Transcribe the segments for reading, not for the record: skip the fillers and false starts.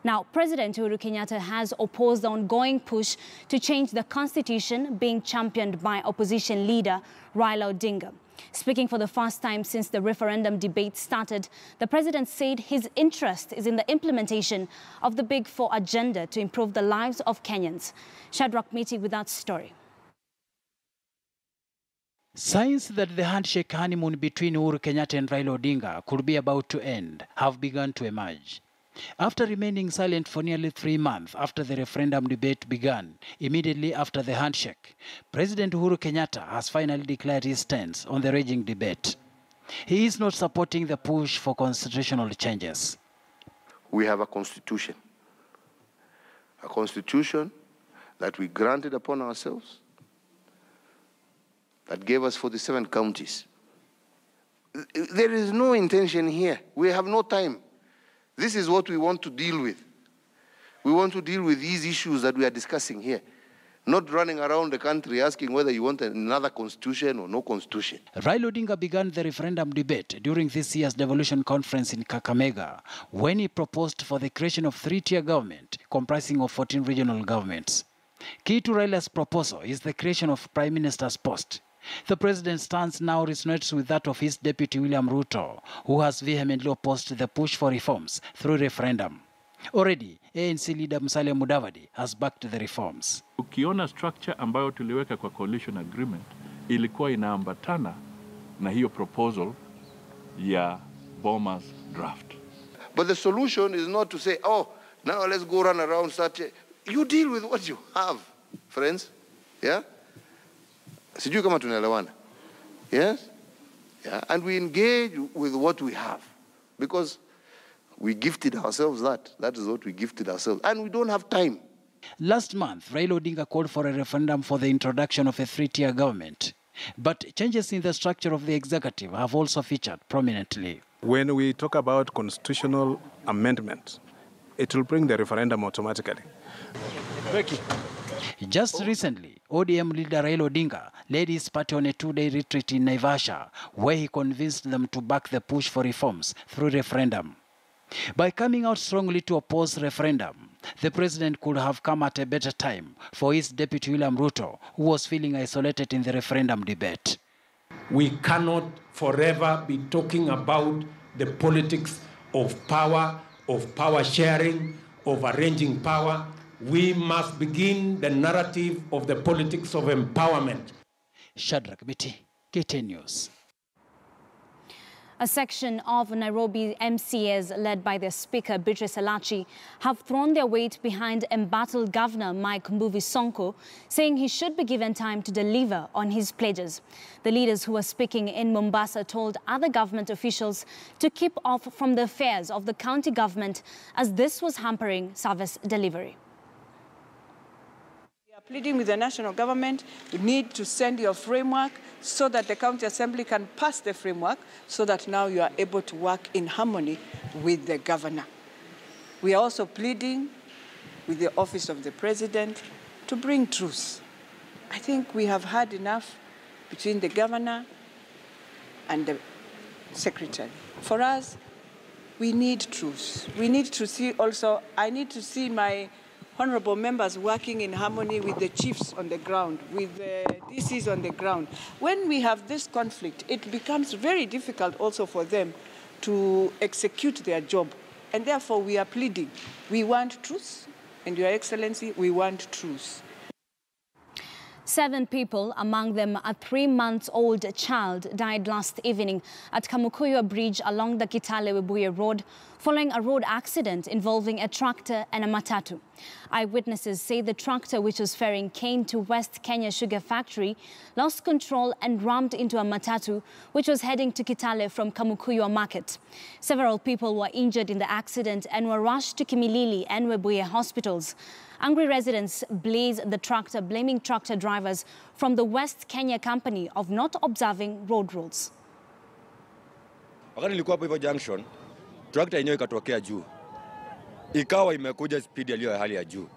Now, President Uhuru Kenyatta has opposed the ongoing push to change the constitution being championed by opposition leader Raila Odinga. Speaking for the first time since the referendum debate started, the president said his interest is in the implementation of the Big Four agenda to improve the lives of Kenyans. Shadrach Miti with that story. Signs that the handshake honeymoon between Uhuru Kenyatta and Raila Odinga could be about to end have begun to emerge. After remaining silent for nearly 3 months after the referendum debate began, immediately after the handshake, President Uhuru Kenyatta has finally declared his stance on the raging debate. He is not supporting the push for constitutional changes. We have a constitution that we granted upon ourselves, that gave us 47 counties. There is no intention here. We have no time. This is what we want to deal with. We want to deal with these issues that we are discussing here, not running around the country asking whether you want another constitution or no constitution. Raila Odinga began the referendum debate during this year's devolution conference in Kakamega when he proposed for the creation of 3-tier government comprising of 14 regional governments. Key to Raila's proposal is the creation of Prime Minister's post. The president's stance now resonates with that of his deputy William Ruto, who has vehemently opposed the push for reforms through referendum. Already, ANC leader Musalia Mudavadi has backed the reforms. Ukiona structure ambayo tuliweka kwa coalition agreement ilikuwa inaambatana na hiyo proposal ya Boma's draft. But the solution is not to say, oh, now let's go run around such a... You deal with what you have, friends. Yeah? Sijui kama tunaelewana. Yes? Yeah. And we engage with what we have. Because we gifted ourselves that. That is what we gifted ourselves. And we don't have time. Last month, Raila Odinga called for a referendum for the introduction of a 3-tier government. But changes in the structure of the executive have also featured prominently. When we talk about constitutional amendment, it will bring the referendum automatically. Thank you. Just recently, ODM leader Raila Odinga led his party on a 2-day retreat in Naivasha, where he convinced them to back the push for reforms through referendum. By coming out strongly to oppose referendum, the president could have come at a better time for his deputy William Ruto, who was feeling isolated in the referendum debate. We cannot forever be talking about the politics of power sharing, of arranging power. We must begin the narrative of the politics of empowerment. Shadrach Miti, KTN News. A section of Nairobi MCAs led by their speaker Beatrice Elachi have thrown their weight behind embattled Governor Mike Mbuvi Sonko, saying he should be given time to deliver on his pledges. The leaders who were speaking in Mombasa told other government officials to keep off from the affairs of the county government as this was hampering service delivery. Pleading with the national government, we need to send your framework so that the county assembly can pass the framework so that now you are able to work in harmony with the governor. We are also pleading with the office of the president to bring truce. I think we have had enough between the governor and the secretary. For us, we need truce. We need to see also, I need to see my honorable members working in harmony with the chiefs on the ground, with the DCs on the ground. When we have this conflict, it becomes very difficult also for them to execute their job. And therefore, we are pleading. We want truce, and Your Excellency, we want truce. 7 people, among them a 3-month-old child, died last evening at Kamukuyu Bridge along the Kitale-Webuye Road following a road accident involving a tractor and a matatu. Eyewitnesses say the tractor, which was ferrying cane to West Kenya Sugar Factory, lost control and rammed into a matatu, which was heading to Kitale from Kamukuyu Market. Several people were injured in the accident and were rushed to Kimilili and Webuye hospitals. Angry residents blaze the tractor, blaming tractor drivers from the West Kenya company of not observing road rules. Wakati nilikuwa hapo hivyo junction, tractor yenyewe ikatokea juu. Ikawa imekuja speed iliyo hali ya juu.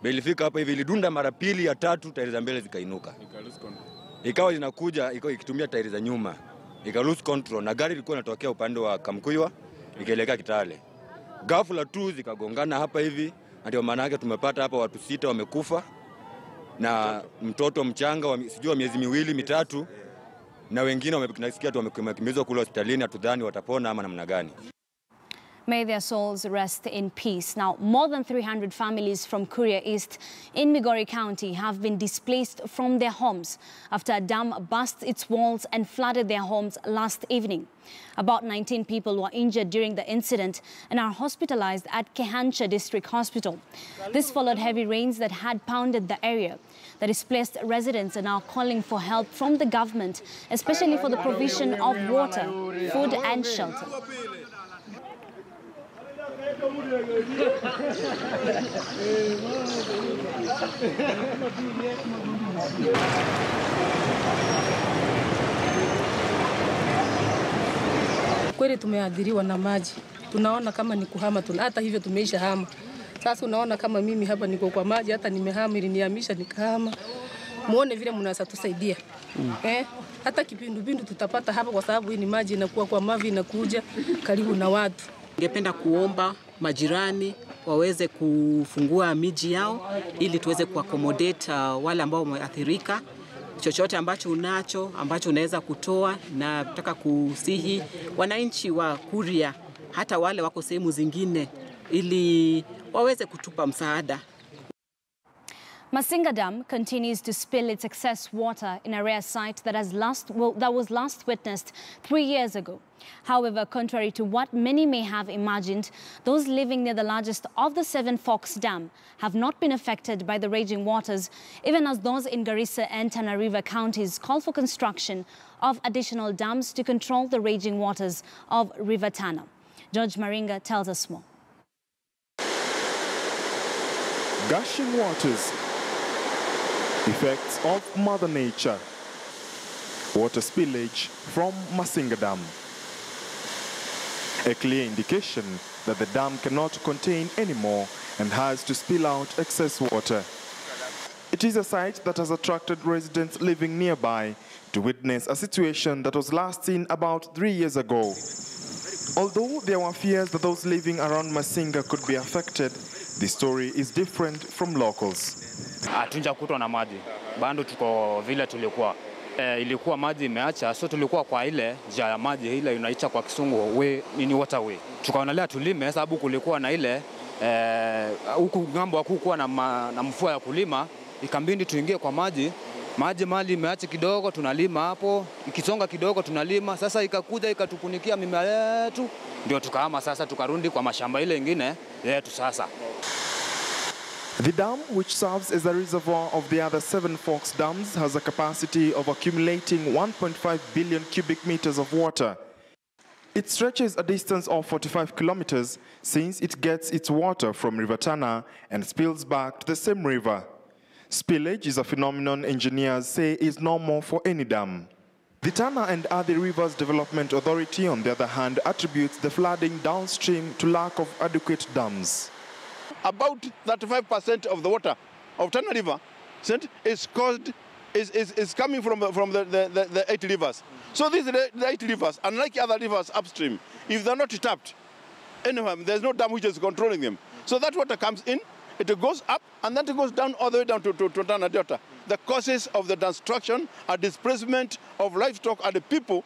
Ilifika hapo hivi ilidunda mara pili ya tatu, tairi za mbele zikainuka. Ikawa inakuja ikitumia tairi za nyuma. Ika lose control na gari ilikuwa inatokea upande wa Kamkuywa ikaelekea Kitale. ghafla tu zikagongana hapa hivi, ndio maana yake tumepata hapa watu 6 wamekufa na mtoto mchanga sijui wa miezi 2-3 na wengine nasikia tu wamekimbizwa kule hospitalini, hatudhani watapona ama namna gani. May their souls rest in peace. Now, more than 300 families from Kuria East in Migori County have been displaced from their homes after a dam burst its walls and flooded their homes last evening. About 19 people were injured during the incident and are hospitalized at Kehancha District Hospital. This followed heavy rains that had pounded the area. The displaced residents are now calling for help from the government, especially for the provision of water, food and shelter. Kweli tumeadhiriwa na maji. Tunaona kama ni kuhama, hata hivyo tumeisha hama. Sasa unaona kama mimi hapa niko kwa maji, hata nimehama ilinihamisha nikahama. Muone vile mnaweza tusaidia. Hata kipindupindu tutapata hapa kwa sababu hii ni maji inakuwa kwa mavi inakuja karibu na watu. Ningependa kuomba majirani waweze kufungua miji yao ili tuweze kuaccommodate wale ambao wameathirika. Chochote ambacho unacho ambacho unaweza kutoa, na nataka kusihi wananchi wa Kuria hata wale wako sehemu zingine ili waweze kutupa msaada. Masinga Dam continues to spill its excess water in a rare sight that was last witnessed 3 years ago. However, contrary to what many may have imagined, those living near the largest of the 7 Forks Dam have not been affected by the raging waters, even as those in Garissa and Tana River counties call for construction of additional dams to control the raging waters of River Tana. George Maringa tells us more. Gushing waters, effects of Mother Nature. Water spillage from Masinga Dam. A clear indication that the dam cannot contain anymore and has to spill out excess water. It is a sight that has attracted residents living nearby to witness a situation that was last seen about 3 years ago. Although there were fears that those living around Masinga could be affected, the story is different from locals. Hatujakutwa na maji. Bado tuko vile tulikuwa. Ilikuwa maji imeacha, so tulikuwa kwa ile njia ya maji ile inaitwa kwa Kisungu waterway. Tukaonelea tulime sababu kulikuwa na ile huku ngambo hakukuwa na mvua ya kulima, ikambindi tuingie kwa maji. Mali imeacha kidogo tunalima hapo, ikisonga kidogo tunalima. Sasa ikakuja ikatupunikia mimea yetu, ndio tukahama sasa tukarudi kwa mashamba ile nyingine yetu sasa. The dam, which serves as a reservoir of the other 7 Forks dams, has a capacity of accumulating 1.5 billion cubic meters of water. It stretches a distance of 45 kilometers since it gets its water from River Tana and spills back to the same river. Spillage is a phenomenon engineers say is normal for any dam. The Tana and other Rivers Development Authority, on the other hand, attributes the flooding downstream to lack of adequate dams. About 35% of the water of Tana River is coming from the 8 rivers. So these are the 8 rivers, unlike other rivers upstream, if they're not tapped, anyway, there's no dam which is controlling them. So that water comes in, it goes up, and then it goes down all the way down to Tana Delta. The causes of the destruction are displacement of livestock and the people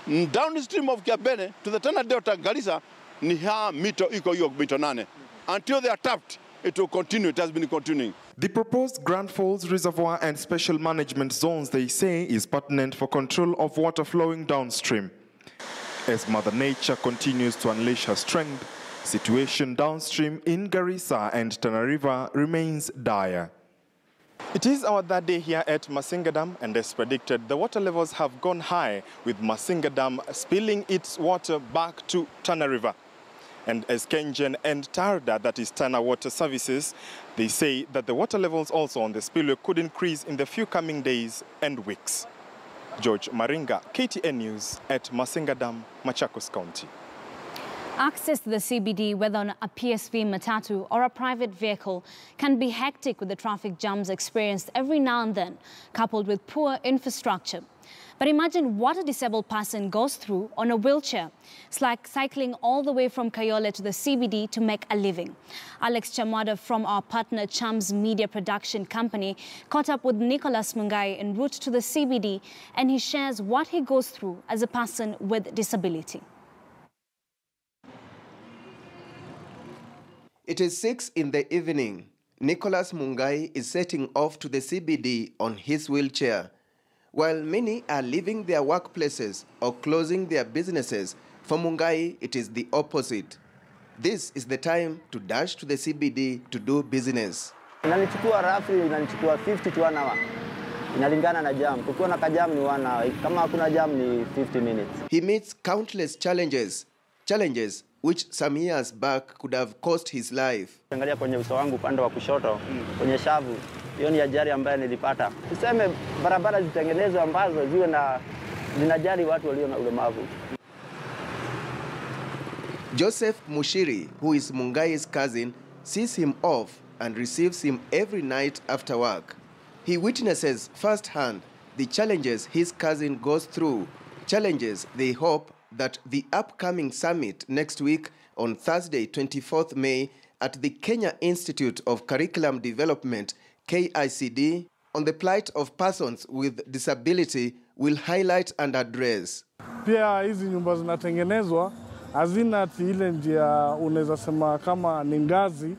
downstream of Kiabene to the Tana Delta, Garissa, ni mito iko hiyo mito 8. Until they are tapped, it will continue. It has been continuing. The proposed Grand Falls Reservoir and Special Management Zones, they say, is pertinent for control of water flowing downstream. As Mother Nature continues to unleash her strength, situation downstream in Garissa and Tana River remains dire. It is our 3rd day here at Masinga Dam, and as predicted, the water levels have gone high, with Masinga Dam spilling its water back to Tana River. And as Kenyan and Tarda, that is Tana Water Services, they say that the water levels also on the spillway could increase in the few coming days and weeks. George Maringa, KTN News at Masinga Dam, Machakos County. Access to the CBD, whether on a PSV Matatu or a private vehicle, can be hectic with the traffic jams experienced every now and then, coupled with poor infrastructure. But imagine what a disabled person goes through on a wheelchair. It's like cycling all the way from Kayole to the CBD to make a living. Alex Chamada from our partner Chams Media Production Company caught up with Nicholas Mungai en route to the CBD, and he shares what he goes through as a person with disability. It is 6 in the evening. Nicholas Mungai is setting off to the CBD on his wheelchair. While many are leaving their workplaces or closing their businesses, for Mungai it is the opposite. This is the time to dash to the CBD to do business. Inanichukua roughly, inanichukua 50 to 1 hour. Inalingana na jam. Kukiwa na kajam ni 1 hour. Kama hakuna jam ni 50 minutes. He meets countless challenges which some years back could have cost his life. Angalia kwenye uso wangu upande wa kushoto, kwenye shavu. Hiyo ni ajali ambayo nilipata. Tuseme barabara zitengenezwe ambazo ziwe na zinajali watu walio na ulemavu. Joseph Mushiri, who is Mungai's cousin, sees him off and receives him every night after work. He witnesses firsthand the challenges his cousin goes through, challenges they hope that the upcoming summit next week on Thursday, 24th May, at the Kenya Institute of Curriculum Development, KICD, on the plight of persons with disability will highlight and address. Pia hizi nyumba zinatengenezwa hazina ati ile njia unaweza sema kama ni ngazi,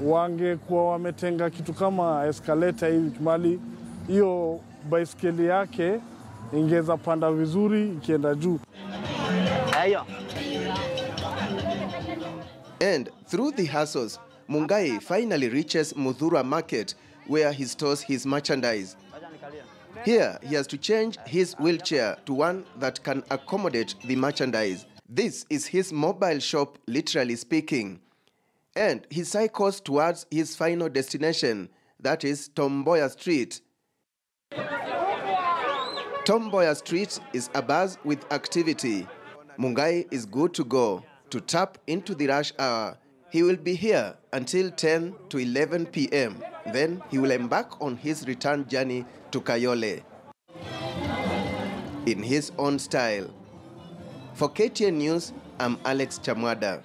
wangekuwa wametenga kitu kama escalator hivi mali hiyo baiskeli yake ingeza panda vizuri ikienda juu. And through the hassles, Mungai finally reaches Muthura Market, where he stores his merchandise. Here, he has to change his wheelchair to one that can accommodate the merchandise. This is his mobile shop, literally speaking. And he cycles towards his final destination, that is Tom Mboya Street. Tom Mboya Street is abuzz with activity. Mungai is good to go to tap into the rush hour. He will be here until 10 to 11 p.m. Then he will embark on his return journey to Kayole in his own style. For KTN News, I'm Alex Chamada.